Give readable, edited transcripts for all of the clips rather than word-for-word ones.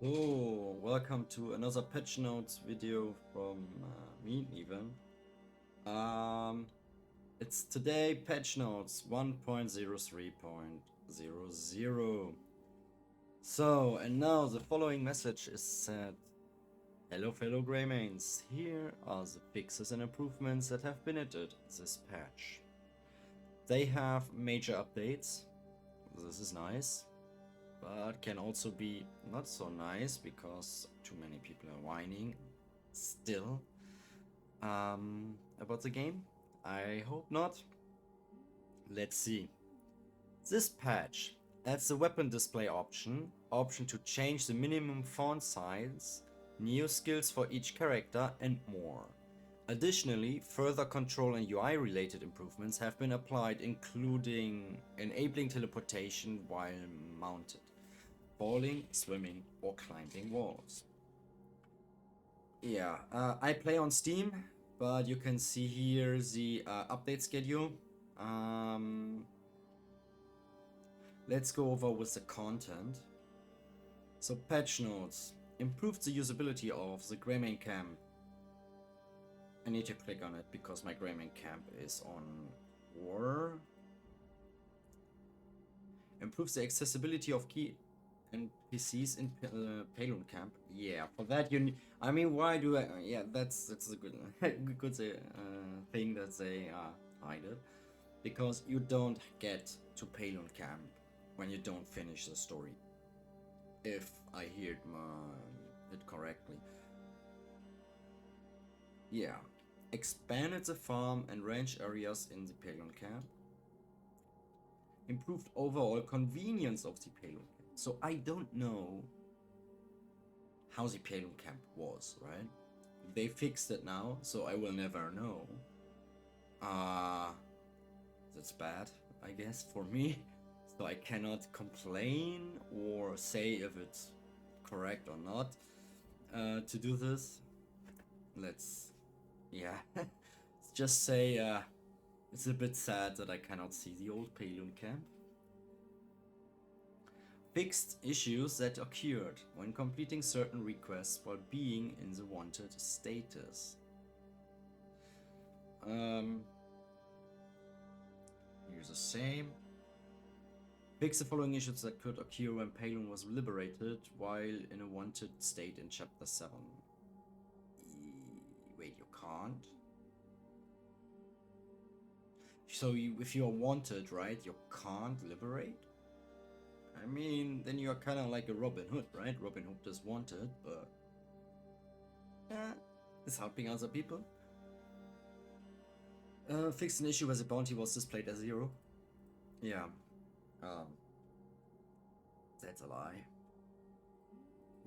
Oh, welcome to another patch notes video from me, even. Um, it's today patch notes 1.03.00. So, and now the following message is said. Hello, fellow Greymanes. Here are the fixes and improvements that have been added this patch. They have major updates. This is nice. But can also be not so nice because too many people are whining still about the game. I hope not. Let's see. This patch adds the weapon display option to change the minimum font size, new skills for each character, and more. Additionally, further control and UI related improvements have been applied, including enabling teleportation while mounted, falling, swimming, or climbing walls. Yeah, I play on Steam, but you can see here the update schedule. Let's go over with the content. So, patch notes. Improved the usability of the Greymane camp. I need to click on it because my Greymane camp is on war. Improves the accessibility of key NPCs in Palun camp. Yeah, for that you need. I mean, why do I? Yeah, that's a good good thing that they hide it, because you don't get to Palun camp when you don't finish the story. If I heard it correctly. Yeah, expanded the farm and ranch areas in the Palun camp. Improved overall convenience of the Palun camp. So I don't know how the Palun camp was, right? They fixed it now, so I will never know. That's bad, I guess, for me. So I cannot complain or say if it's correct or not to do this. Let's, yeah, just say it's a bit sad that I cannot see the old Palun camp. Fixed issues that occurred when completing certain requests while being in the wanted status. Here's the same. Fix the following issues that could occur when Palun was liberated while in a wanted state in Chapter 7. Wait, you can't? So if you're wanted, right, you can't liberate? I mean, then you're kind of like a Robin Hood, right? Robin Hood is wanted, but is helping other people. Fixed an issue where the bounty was displayed as 0. Yeah. That's a lie.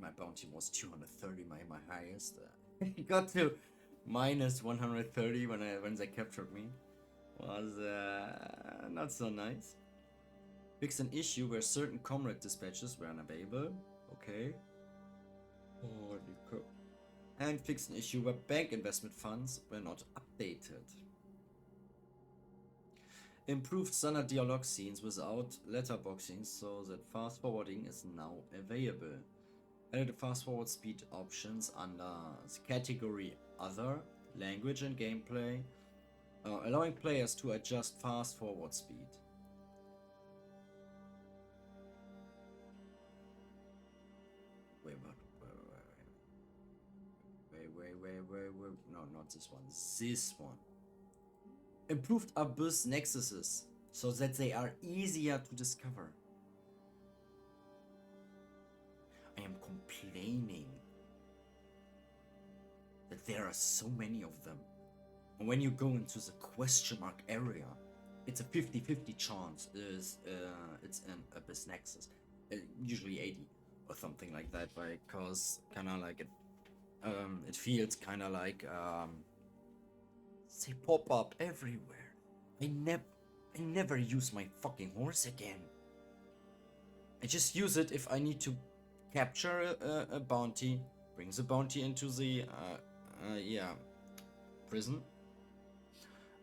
My bounty was 230, my highest. It got to minus 130 when they captured me. Was not so nice. Fixed an issue where certain comrade dispatches were unavailable. Okay. Holy crap. And fixed an issue where bank investment funds were not updated. Improved standard dialogue scenes without letterboxing so that fast forwarding is now available. Added fast forward speed options under the category Other, Language and Gameplay, allowing players to adjust fast forward speed. Wait, what? Wait. No, not this one. This one. Improved Abyss Nexuses so that they are easier to discover. I am complaining that there are so many of them. And when you go into the question mark area, it's a 50-50 chance it's an Abyss Nexus. Usually 80 or something like that, because kind of like it feels kind of like they pop up everywhere. I never use my fucking horse again. I just use it if I need to capture a bounty, bring the bounty into the prison.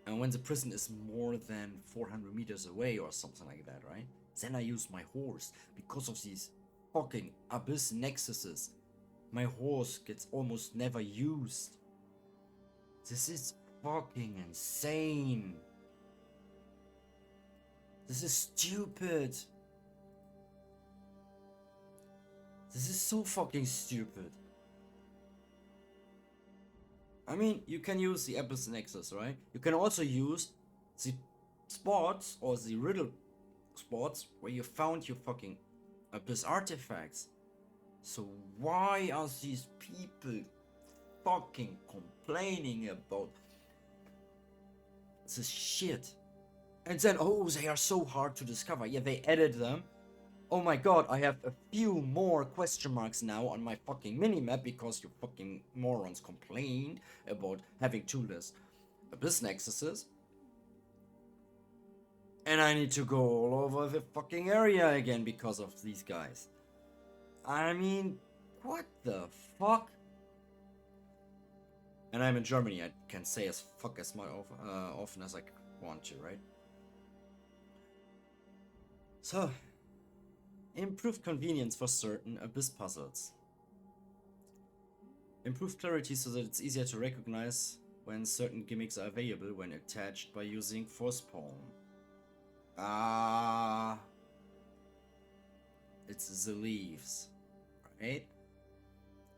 And when the prison is more than 400 meters away or something like that, right? Then I use my horse because of these fucking Abyss Nexuses. My horse gets almost never used. This is fucking insane. This is stupid. This is so fucking stupid. I mean, you can use the Abyss Nexus, right? You can also use the spots or the riddle spots where you found your fucking Abyss artifacts. So why are these people fucking complaining about this shit? And then, oh, they are so hard to discover. Yeah, they added them. Oh my god, I have a few more question marks now on my fucking minimap because you fucking morons complained about having two less Abyss Nexuses. And I need to go all over the fucking area again because of these guys. I mean, what the fuck? And I'm in Germany, I can say as fuck as much often as I want to, right? So, improved convenience for certain Abyss puzzles. Improved clarity so that it's easier to recognize when certain gimmicks are available when attached by using Force Palm. It's the leaves, right?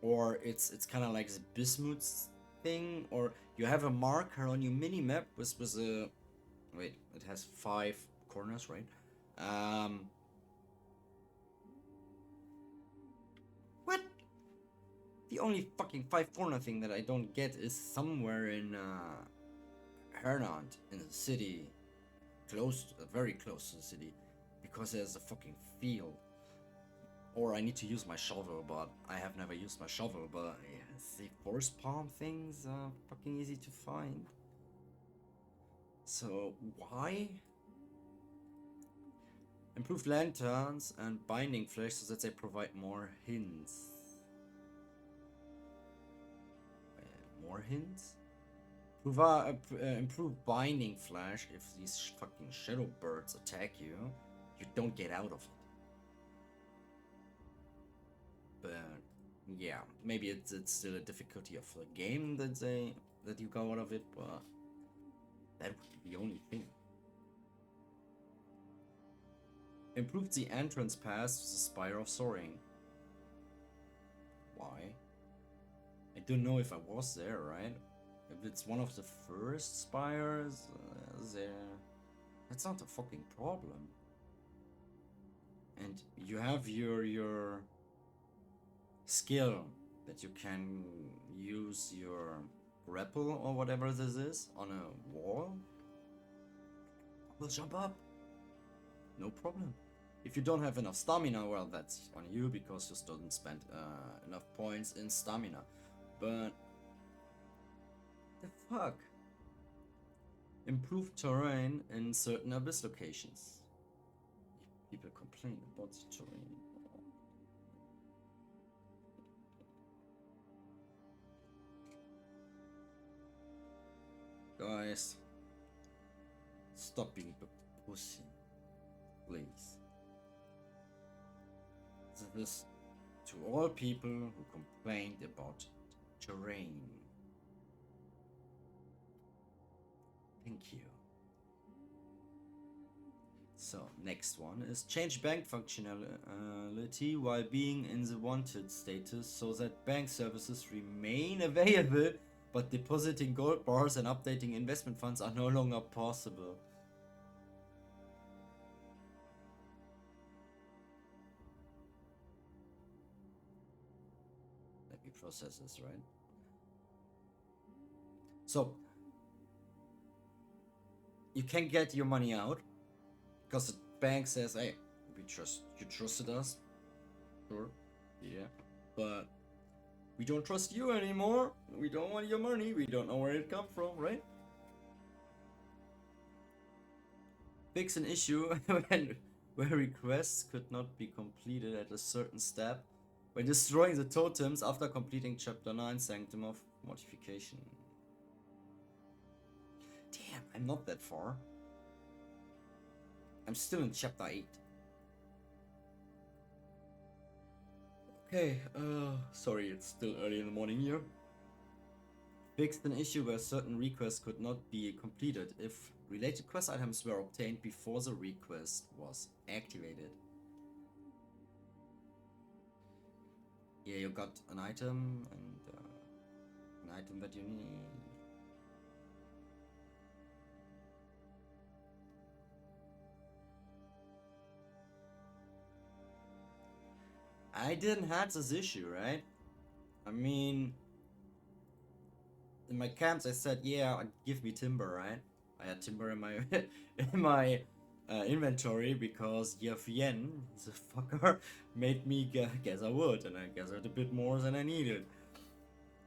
Or it's kind of like the Bismuth thing, or you have a marker on your minimap with a wait, it has 5 corners, right? What? The only fucking 5 corner thing that I don't get is somewhere in Hernand, in the city, very close to the city, because there's a fucking field. Or I need to use my shovel, but I have never used my shovel. But yeah, the Force Palm things are fucking easy to find. So why? Improved lanterns and binding flash so that they provide more hints. More hints? Improve binding flash if these fucking shadow birds attack you. You don't get out of it. But yeah, maybe it's still a difficulty of the game that you go out of it, but that would be the only thing. Improved the entrance pass to the Spire of Soaring. Why? I don't know if I was there, right? If it's one of the first spires there, that's not a fucking problem. And you have your skill that you can use your grapple or whatever this is on a wall. We'll jump up. No problem. If you don't have enough stamina, well, that's on you because you still didn't spend enough points in stamina. But the fuck? Improved terrain in certain Abyss locations. People complain about the terrain. Guys, stop being a pussy, please. This to all people who complained about terrain. Thank you. So, next one is change bank functionality while being in the wanted status so that bank services remain available, but depositing gold bars and updating investment funds are no longer possible. Let me process this, right? So, you can get your money out because the bank says, hey, you trusted us. Sure, yeah, but we don't trust you anymore. We don't want your money. We don't know where it come from, right? Fix an issue where requests could not be completed at a certain step when destroying the totems after completing Chapter 9 Sanctum of Mortification. Damn, I'm not that far. I'm still in Chapter 8. Okay, sorry, it's still early in the morning here. Fixed an issue where certain requests could not be completed if related quest items were obtained before the request was activated. Yeah, you got an item and an item that you need. I didn't have this issue, right? I mean, in my camps, I said, "Yeah, give me timber," right? I had timber in my in my inventory because Yen, the fucker, made me gather wood, and I gathered a bit more than I needed.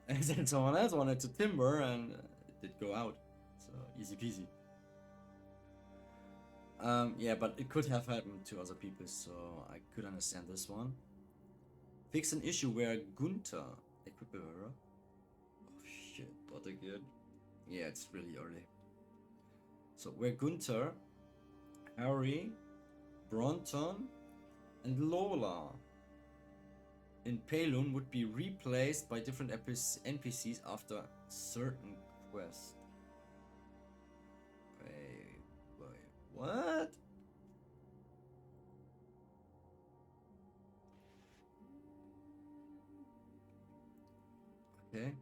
And then someone else wanted to timber, and it did go out. So easy peasy. Yeah, but it could have happened to other people, so I could understand this one. Fix an issue where Gunther, equiper. Oh shit, what again? Yeah, it's really early. So where Gunther, Harry, Bronton, and Lola in Pelun would be replaced by different NPCs after certain quests. Wait, what? Okay.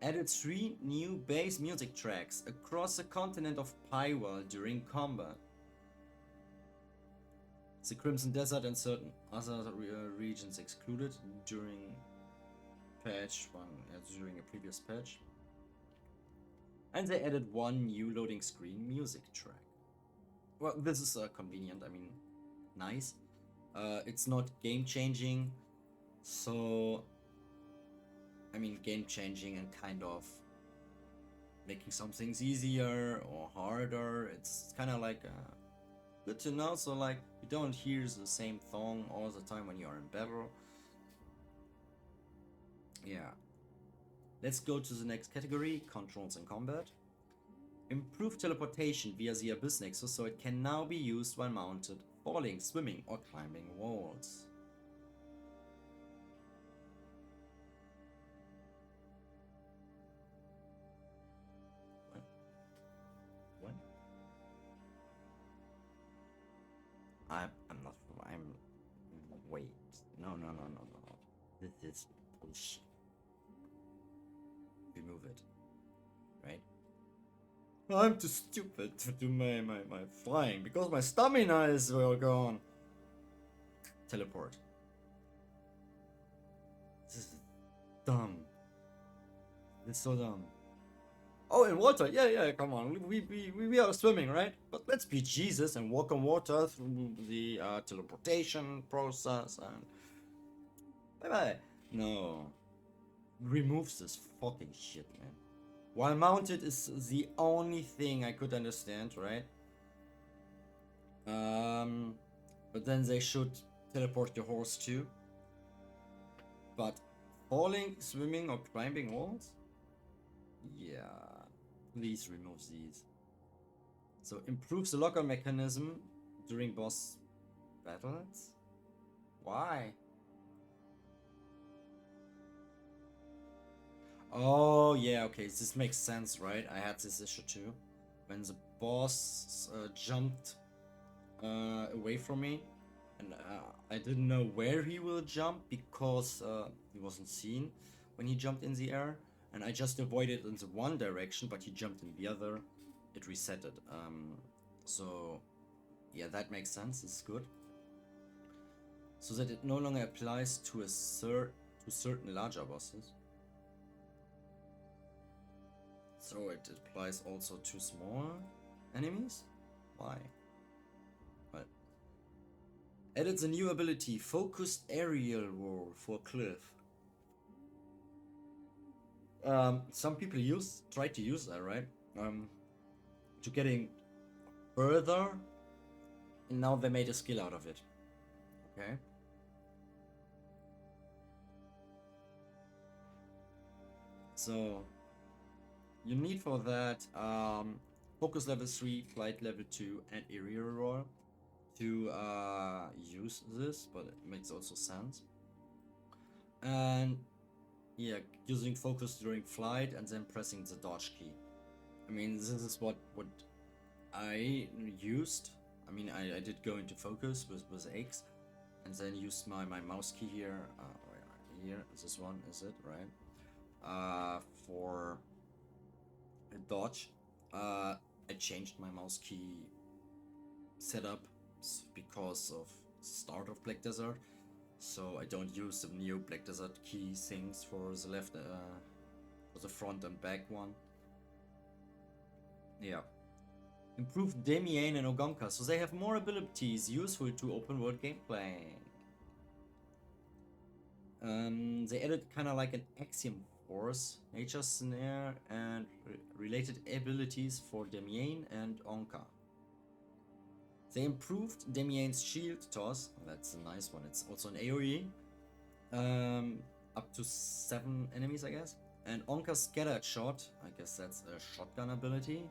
Added 3 new bass music tracks across the continent of Pywell during combat. The Crimson Desert and certain other regions excluded during patch 1, during a previous patch. And they added 1 new loading screen music track. Well, this is convenient, I mean, nice. It's not game changing, so I mean, game changing and kind of making some things easier or harder. It's kind of like good to know, so like you don't hear the same song all the time when you are in battle. Yeah. Let's go to the next category, controls and combat. Improve teleportation via the Abyss Nexus so it can now be used while mounted, falling, swimming, or climbing walls. What? I'm not. I'm. Wait. No. This is bullshit. Remove it. Right? I'm too stupid to do my flying because my stamina is well gone. Teleport. This is dumb. It's so dumb. Oh, in water. Yeah, come on. We are swimming, right? But let's be Jesus and walk on water through the teleportation process and... Bye-bye. No. Removes this fucking shit, man. While mounted is the only thing I could understand, right? But then they should teleport the horse too. But falling, swimming, or climbing walls? Yeah. Please remove these. So improves the locker mechanism during boss battles? Why? Oh, yeah, okay, this makes sense, right? I had this issue too. When the boss jumped away from me, and I didn't know where he will jump because he wasn't seen when he jumped in the air, and I just avoided in the one direction, but he jumped in the other. It resetted. So yeah, that makes sense. It's good. So that it no longer applies to certain larger bosses. So it applies also to small enemies? Why? What? Added the new ability, Focused Aerial Roll for Cliff. Some people try to use that, right? To getting further, and now they made a skill out of it. Okay. So you need for that focus level 3, flight level 2, and aerial roll to use this, but it makes also sense. And yeah, using focus during flight and then pressing the dodge key. I mean, this is what I used. I mean, I did go into focus with X, and then used my mouse key here. Right here, this one is it, right? For a dodge. I changed my mouse key setup because of start of Black Desert, so I don't use the new Black Desert key things for the left, for the front and back one. Yeah. Improved Damian and Ogonka, so they have more abilities useful to open world gameplay. They added kind of like an Axiom Force, Nature Snare, and related abilities for Damian and Onka. They improved Damian's shield toss, that's a nice one, it's also an AoE, up to 7 enemies I guess, and Onka's scattered shot, I guess that's a shotgun ability,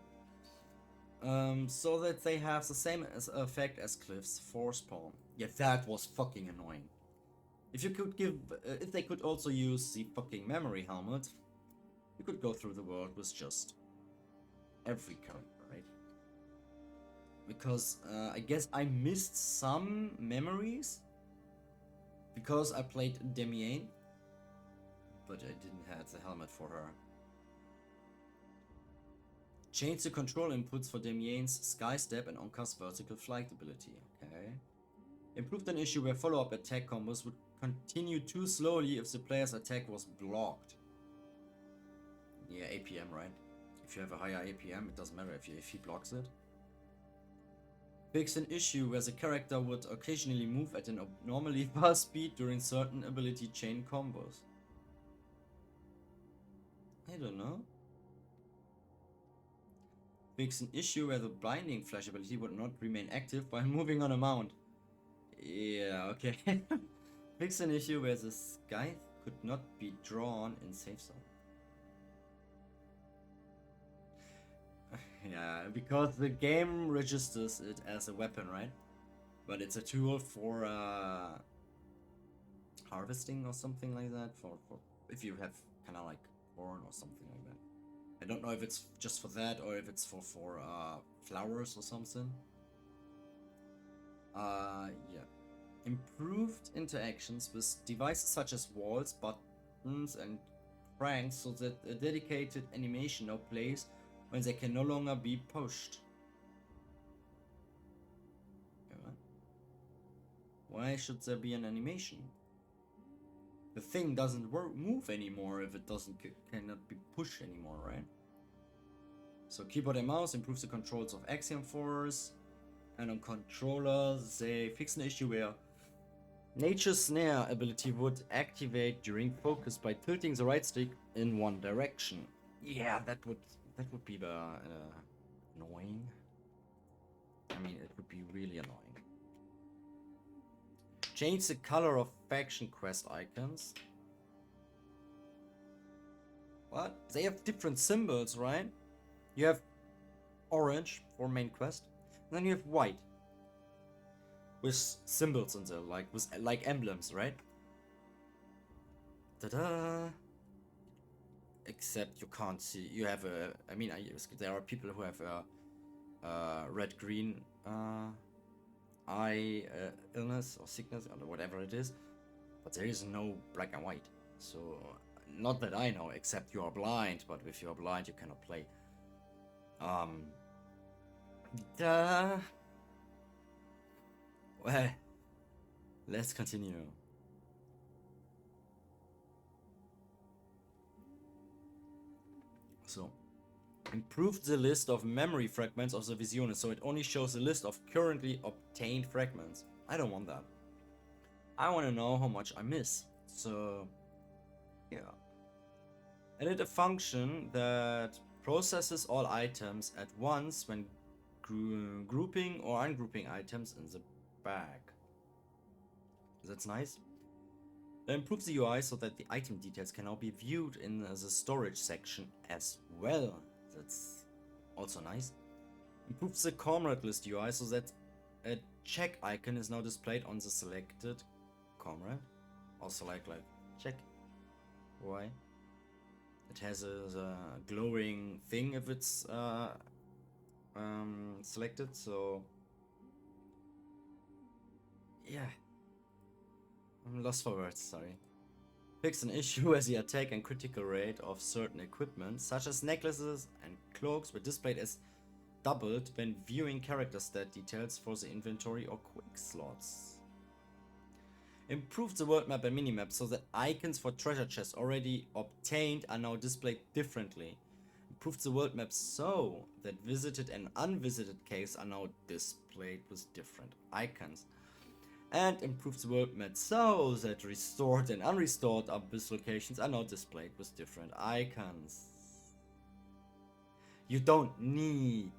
so that they have the same effect as Cliff's Force Palm. Yeah, that was fucking annoying. If you could give, if they could also use the fucking memory helmet, you could go through the world with just every character, right? Because I guess I missed some memories because I played Damian, but I didn't have the helmet for her. Change the control inputs for Damian's Sky Step and Onka's vertical flight ability. Okay. Improved an issue where follow-up attack combos would continue too slowly if the player's attack was blocked. Yeah, APM, right? If you have a higher APM, it doesn't matter if he blocks it. Fix an issue where the character would occasionally move at an abnormally fast speed during certain ability chain combos. I don't know. Fix an issue where the blinding flash ability would not remain active while moving on a mount. Yeah, okay. Fix an issue where the scythe could not be drawn in safe zone. Yeah, because the game registers it as a weapon, right? But it's a tool for harvesting or something like that. For if you have kind of like corn or something like that. I don't know if it's just for that or if it's for flowers or something. Yeah. Improved interactions with devices such as walls, buttons, and cranks so that a dedicated animation now plays when they can no longer be pushed. Why should there be an animation? The thing doesn't move anymore if it cannot be pushed anymore, right? So keyboard and mouse improves the controls of Axiom Force, and on controllers they fix an issue where Nature Snare ability would activate during focus by tilting the right stick in one direction. Yeah, that would be annoying. I mean, it would be really annoying. Change the color of faction quest icons. What? They have different symbols, right? You have orange for main quest, and then you have white with symbols in there, like emblems, right? Ta-da! Except you can't see. You have a. I mean, there are people who have a red-green eye illness or sickness or whatever it is, but there is no black and white. So, not that I know, except you are blind. But if you are blind, you cannot play. Well, let's continue. So, improved the list of memory fragments of the Visiones, so it only shows a list of currently obtained fragments. I don't want that. I want to know how much I miss. So, yeah. Added a function that processes all items at once when grouping or ungrouping items in the bag. That's nice. It improves the UI so that the item details can now be viewed in the storage section as well. That's also nice. Improves the comrade list UI so that a check icon is now displayed on the selected comrade. Also like Check. Why? It has a glowing thing if it's selected, so yeah. I'm lost for words, sorry. Fix an issue as the attack and critical rate of certain equipment, such as necklaces and cloaks, were displayed as doubled when viewing character stat details for the inventory or quick slots. Improved the world map and minimap so that icons for treasure chests already obtained are now displayed differently. Improved the world map so that visited and unvisited caves are now displayed with different icons. And improved the world map so that restored and unrestored abyss locations are now displayed with different icons. You don't need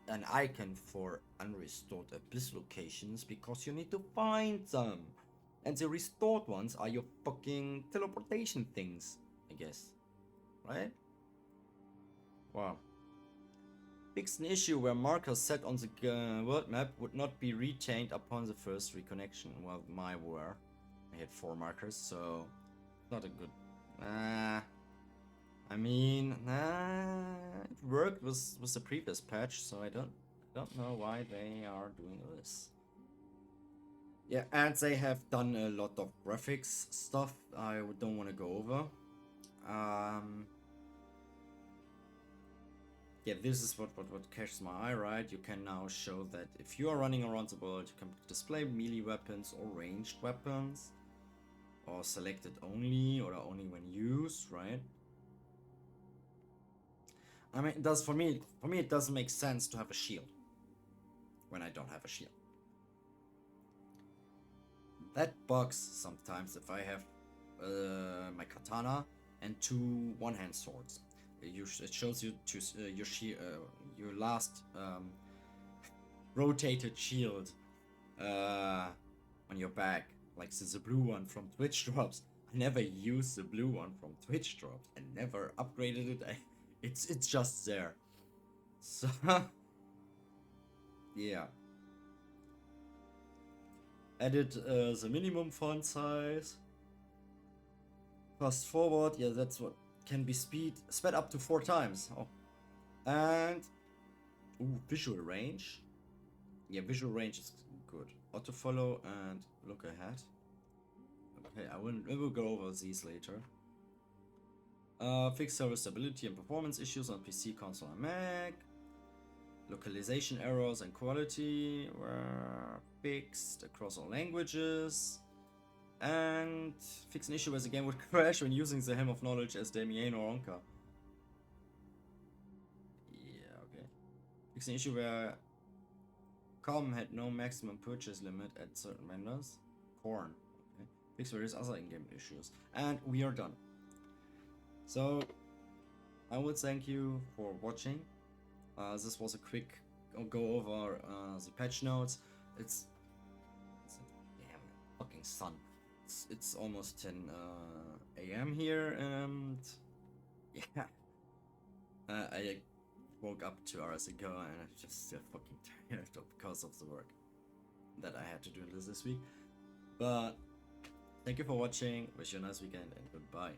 an icon for unrestored abyss locations because you need to find them. And the restored ones are your fucking teleportation things, I guess. Right? Wow. Fixed an issue where markers set on the world map would not be retained upon the first reconnection. Well, mine were. I had 4 markers, so not a good. I mean, it worked with the previous patch, so I don't know why they are doing this. Yeah, and they have done a lot of graphics stuff I don't want to go over. Yeah, this is what catches my eye, right? You can now show that if you are running around the world, you can display melee weapons or ranged weapons, or selected only, or only when used, right? I mean, it does for me it doesn't make sense to have a shield when I don't have a shield. That bugs sometimes if I have my katana and 2 one-hand swords. It shows you your last rotated shield on your back, like the blue one from Twitch drops. I never used the blue one from Twitch drops. I never upgraded it. It's just there. So yeah. Added the minimum font size. Fast forward, yeah, that's what can be sped up to 4 times. Oh. And visual range. Yeah, visual range is good. Auto follow and look ahead. Okay, we will go over these later. Fix server stability and performance issues on PC, console, and Mac. Localization errors and quality were fixed across all languages. And fix an issue where the game would crash when using the Helm of Knowledge as Damien or Onka. Yeah, okay. Fix an issue where Com had no maximum purchase limit at certain vendors. Corn. Okay. Fix various other in-game issues. And we are done. So, I would thank you for watching. This was a quick go over the patch notes. It's damn fucking sun. It's almost 10 a.m. here, and yeah, I woke up 2 hours ago and I'm just still fucking tired because of the work that I had to do this week. But thank you for watching. Wish you a nice weekend and goodbye.